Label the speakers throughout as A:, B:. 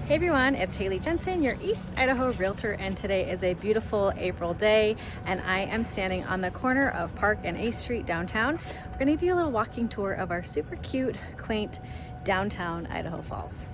A: Hey everyone, it's Haley Jensen, your East Idaho realtor, and today is a beautiful April day and I am standing on the corner of Park and A Street downtown. We're going to give you a little walking tour of our super cute, quaint downtown Idaho Falls.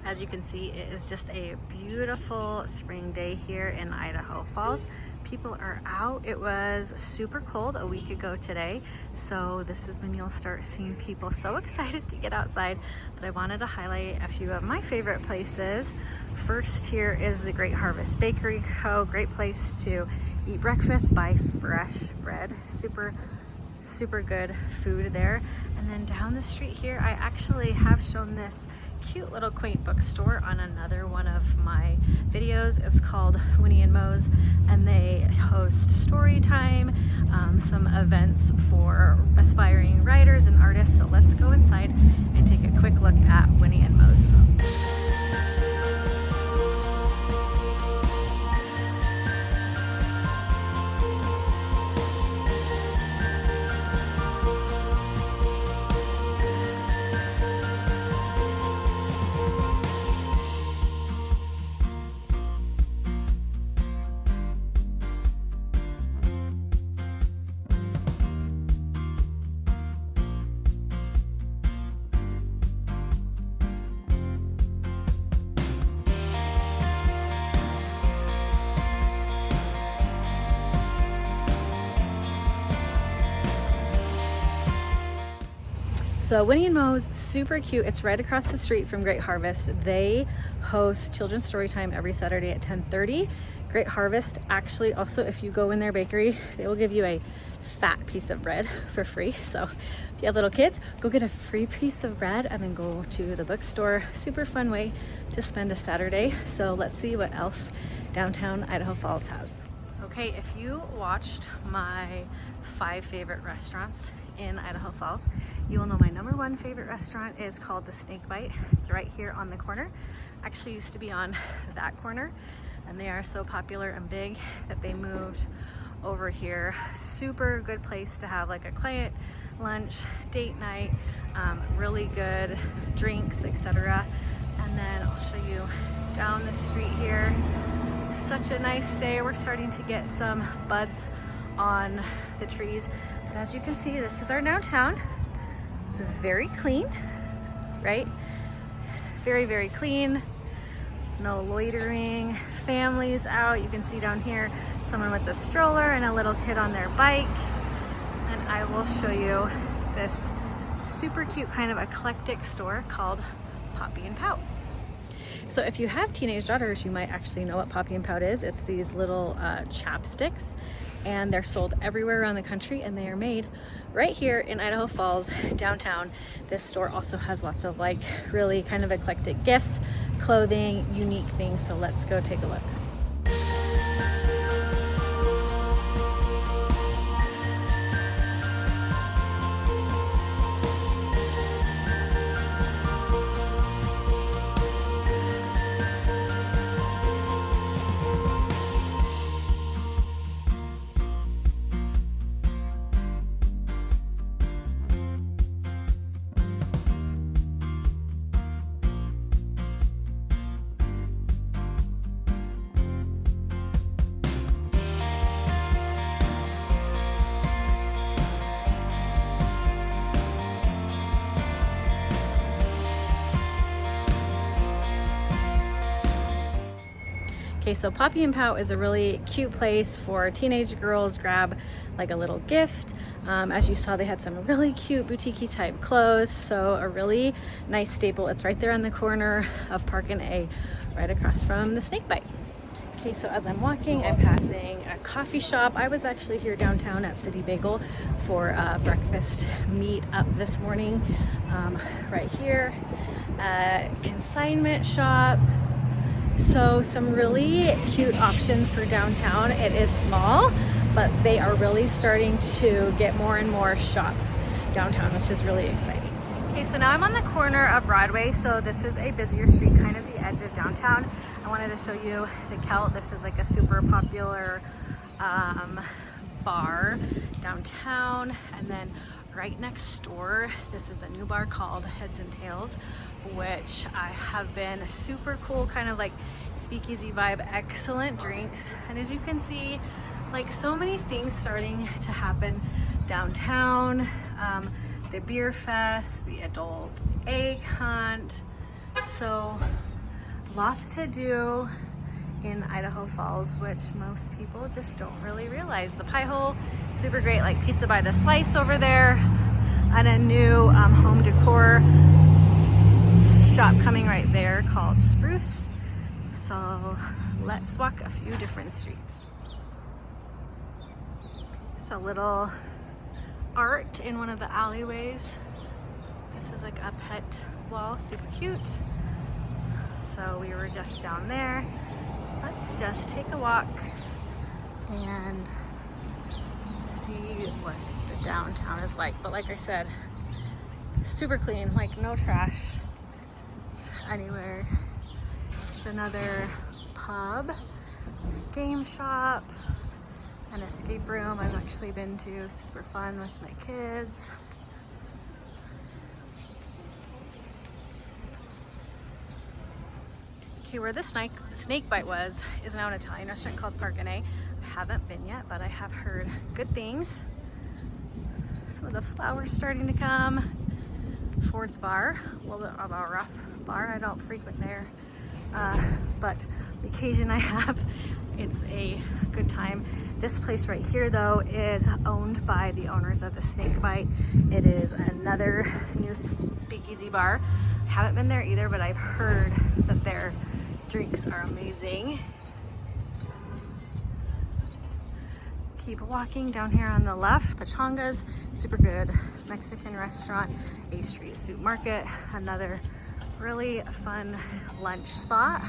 A: As you can see, it is just a beautiful spring day here in Idaho Falls. People are out. It was super cold a week ago today, so this is when you'll start seeing people so excited to get outside. But I wanted to highlight a few of my favorite places. First, here is the Great Harvest Bakery Co. Great place to eat breakfast, buy fresh bread. Super good food there. And then down the street here, I actually have shown this cute little quaint bookstore on another one of my videos. It's called Winnie and Mo's, and they host story time, some events for aspiring writers and artists. So let's go inside and take a quick look at Winnie and Mo's. So Winnie and Mo's, super cute. It's right across the street from Great Harvest. They host children's story time every Saturday at 10:30. Great Harvest, actually, also if you go in their bakery, they will give you a fat piece of bread for free. So if you have little kids, go get a free piece of bread and then go to the bookstore. Super fun way to spend a Saturday. So let's see what else downtown Idaho Falls has. Okay, if you watched my 5 favorite restaurants in Idaho Falls, you will know my #1 favorite restaurant is called the Snakebite. It's right here on the corner. Actually used to be on that corner, and they are so popular and big that they moved over here. Super good place to have like a client lunch, date night, really good drinks, etc. And then I'll show you down the street here. Such a nice day. We're starting to get some buds on the trees, but as you can see, this is our downtown. It's very clean, right? Very clean. No loitering. Families out. You can see down here someone with a stroller and a little kid on their bike. And I will show you this super cute kind of eclectic store called Poppy and Pout. So if you have teenage daughters, you might actually know what Poppy and Pout is. It's these little chapsticks, and they're sold everywhere around the country, and they are made right here in Idaho Falls downtown. This store also has lots of like really kind of eclectic gifts, clothing, unique things. So let's go take a look. Okay, so Poppy and Pout is a really cute place for teenage girls. Grab like a little gift. As you saw, they had some really cute boutique-y type clothes, so a really nice staple. It's right there on the corner of Park and A, right across from the Snakebite. Okay, so as I'm walking, I'm passing a coffee shop. I was actually here downtown at City Bagel for a breakfast meet up this morning. Right here, consignment shop. So some really cute options for downtown. It is small, but they are really starting to get more and more shops downtown, which is really exciting. Okay, so now I'm on the corner of Broadway. So this is a busier street, kind of the edge of downtown. I wanted to show you the Celt. This is like a super popular bar downtown. And then right next door, this is a new bar called Heads and Tails, which I have been super cool, kind of like speakeasy vibe, excellent drinks. And as you can see, like so many things starting to happen downtown. The beer fest, the adult egg hunt. So lots to do in Idaho Falls, which most people just don't really realize. The pie hole, super great, like pizza by the slice over there, and a new home decor shop coming right there called Spruce. So let's walk a few different streets. Just a little art in one of the alleyways. This is like a pet wall, super cute. So we were just down there. Let's just take a walk and see what the downtown is like. But like I said, super clean, like no trash anywhere. There's another pub, game shop, an escape room I've actually been to, super fun with my kids. Okay, where the snake bite was is now an Italian restaurant called Park N.A. I haven't been yet, but I have heard good things. Some of the flowers starting to come. Ford's Bar, a little bit of a rough bar. I don't frequent there, but the occasion I have, it's a good time. This place right here though is owned by the owners of the Snake Bite. It is another new speakeasy bar. I haven't been there either, but I've heard that their drinks are amazing. Keep walking down here on the left, Pachanga's, super good Mexican restaurant, A Street Soup Market, another really fun lunch spot.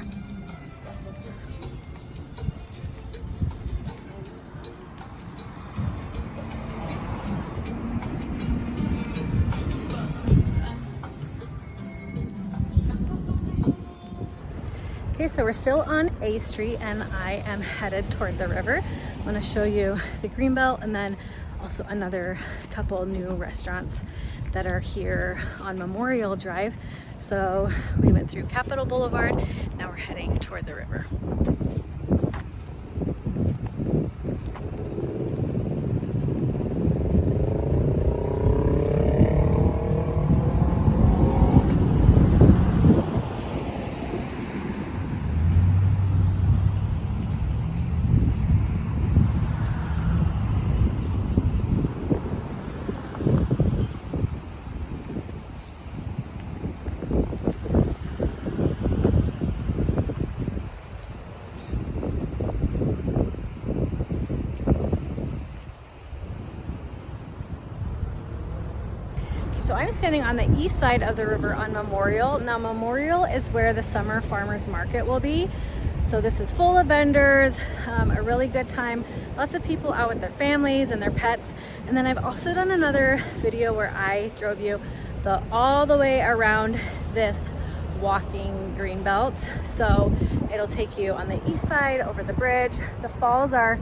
A: Okay, so we're still on A Street and I am headed toward the river. I want to show you the Greenbelt and then also another couple new restaurants that are here on Memorial Drive. So we went through Capitol Boulevard, now we're heading toward the river. So I'm standing on the east side of the river on Memorial. Now Memorial is where the summer farmers market will be. So this is full of vendors, a really good time. Lots of people out with their families and their pets. And then I've also done another video where I drove you all the way around this walking greenbelt. So it'll take you on the east side over the bridge. The falls are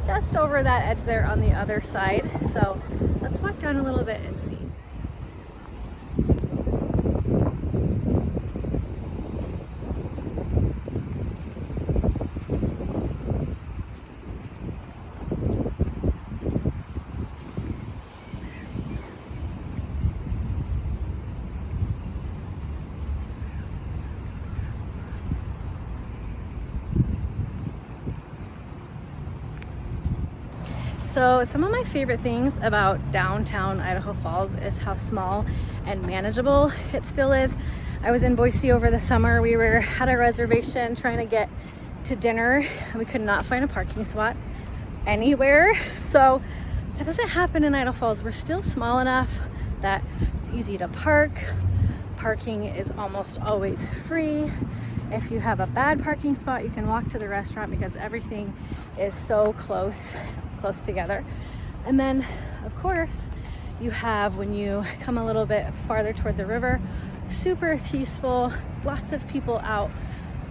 A: just over that edge there on the other side. So let's walk down a little bit and see. So some of my favorite things about downtown Idaho Falls is how small and manageable it still is. I was in Boise over the summer. We were at a reservation trying to get to dinner and we could not find a parking spot anywhere. So that doesn't happen in Idaho Falls. We're still small enough that it's easy to park. Parking is almost always free. If you have a bad parking spot, you can walk to the restaurant because everything is so close together. And then of course you have, when you come a little bit farther toward the river, super peaceful, lots of people out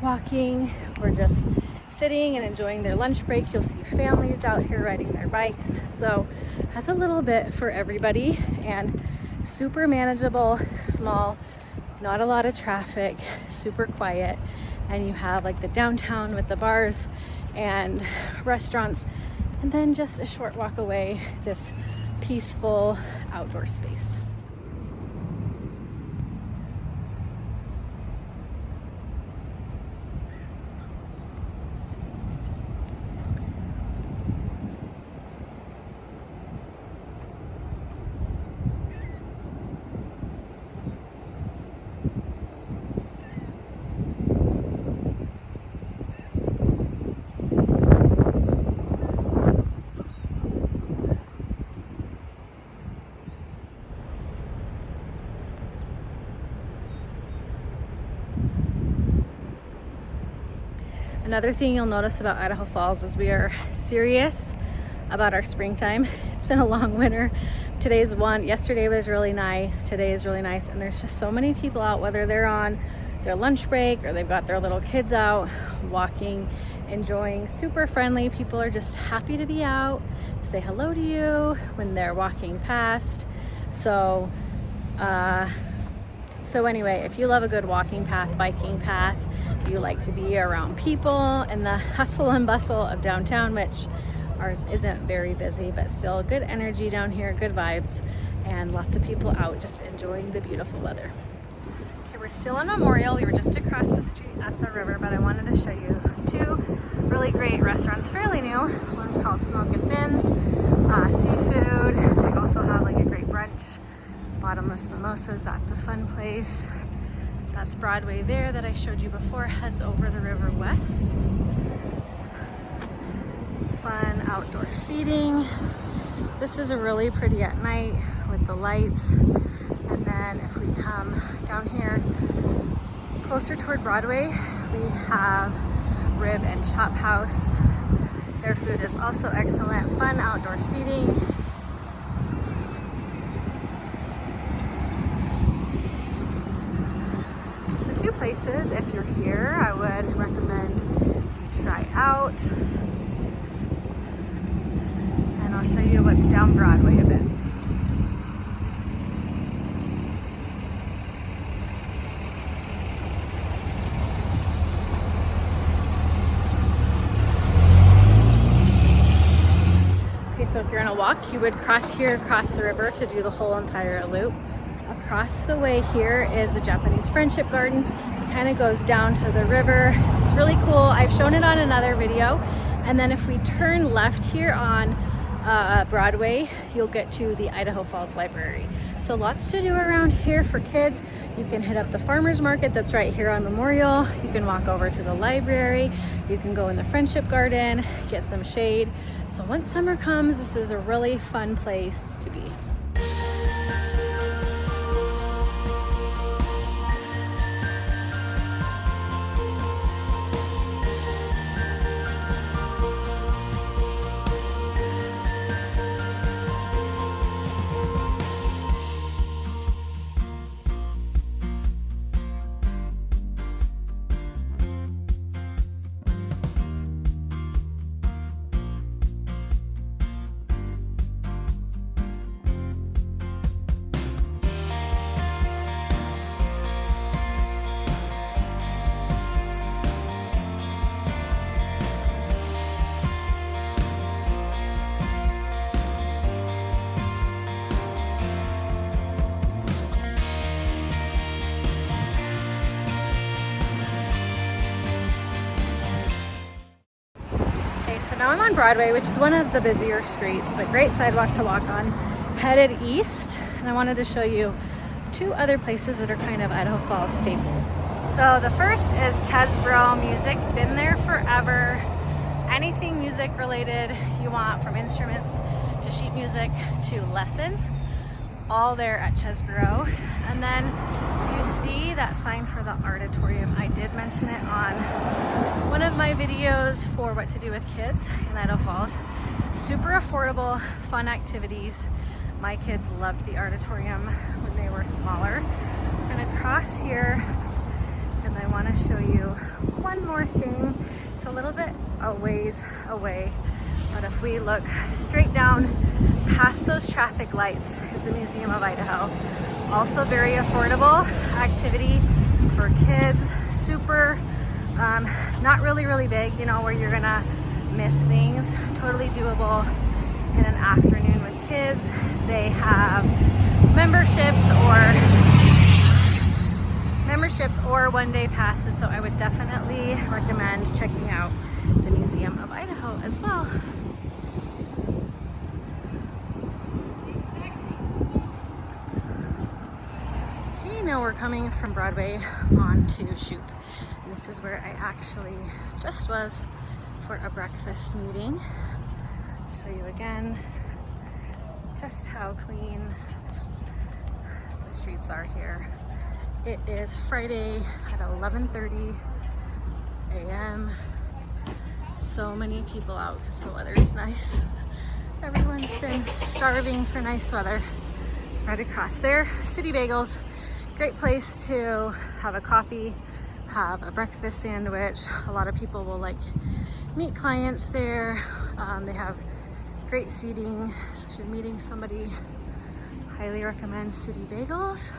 A: walking or just sitting and enjoying their lunch break. You'll see families out here riding their bikes. So it has a little bit for everybody, and super manageable, small, not a lot of traffic, super quiet. And you have like the downtown with the bars and restaurants, and then just a short walk away, this peaceful outdoor space. Another thing you'll notice about Idaho Falls is we are serious about our springtime. It's been a long winter. Yesterday was really nice, today is really nice, and there's just so many people out, whether they're on their lunch break or they've got their little kids out walking, enjoying, super friendly. People are just happy to be out, say hello to you when they're walking past. So anyway, if you love a good walking path, biking path, you like to be around people and the hustle and bustle of downtown, which ours isn't very busy, but still good energy down here, good vibes, and lots of people out just enjoying the beautiful weather. Okay, we're still in Memorial. We were just across the street at the river, but I wanted to show you two really great restaurants, fairly new. One's called Smokin' Fins, seafood. They also have like a great brunch, bottomless mimosas. That's a fun place. That's Broadway there that I showed you before, heads over the river west. Fun outdoor seating. This is really pretty at night with the lights. And then if we come down here closer toward Broadway, we have Rib and Chop House. Their food is also excellent. Fun outdoor seating. Two places, if you're here, I would recommend you try out. And I'll show you what's down Broadway a bit. Okay, so if you're on a walk, you would cross here, cross the river to do the whole entire loop. Across the way here is the Japanese Friendship Garden. It kind of goes down to the river. It's really cool. I've shown it on another video. And then if we turn left here on Broadway, you'll get to the Idaho Falls Library. So lots to do around here for kids. You can hit up the farmer's market that's right here on Memorial. You can walk over to the library. You can go in the Friendship Garden, get some shade. So once summer comes, this is a really fun place to be. So now I'm on Broadway, which is one of the busier streets, but great sidewalk to walk on, headed east. And I wanted to show you two other places that are kind of Idaho Falls staples. So the first is Chesbro Music, been there forever. Anything music related you want, from instruments to sheet music to lessons, all there at Chesbro. And then you see that sign for the Artatorium. I did mention it on one of my videos for what to do with kids in Idaho Falls. Super affordable, fun activities. My kids loved the Artatorium when they were smaller. And across here because I want to show you one more thing. It's a little bit a ways away, but if we look straight down past those traffic lights, it's the Museum of Idaho. Also very affordable activity for kids, super, not really big, you know, where you're gonna miss things. Totally doable in an afternoon with kids. They have memberships or one-day passes, so I would definitely recommend checking out the Museum of Idaho as well. Okay, now we're coming from Broadway onto Shoup. And this is where I actually just was for a breakfast meeting. Show you again just how clean the streets are here. It is Friday at 11:30 a.m. So many people out because the weather's nice. Everyone's been starving for nice weather. It's right across there. City Bagels, great place to have a coffee, have a breakfast sandwich. A lot of people will like meet clients there. They have great seating, so if you're meeting somebody, highly recommend City Bagels.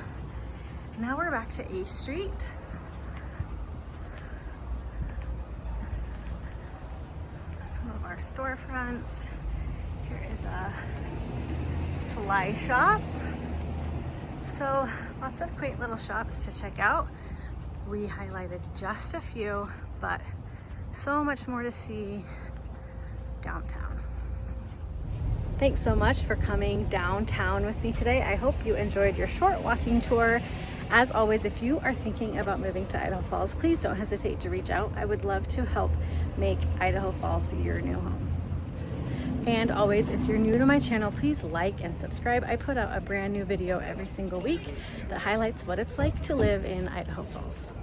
A: Now we're back to A Street. Some of our storefronts. Here is a fly shop. So lots of quaint little shops to check out. We highlighted just a few, but so much more to see downtown. Thanks so much for coming downtown with me today. I hope you enjoyed your short walking tour. As always, if you are thinking about moving to Idaho Falls, please don't hesitate to reach out. I would love to help make Idaho Falls your new home. And always, if you're new to my channel, please like and subscribe. I put out a brand new video every single week that highlights what it's like to live in Idaho Falls.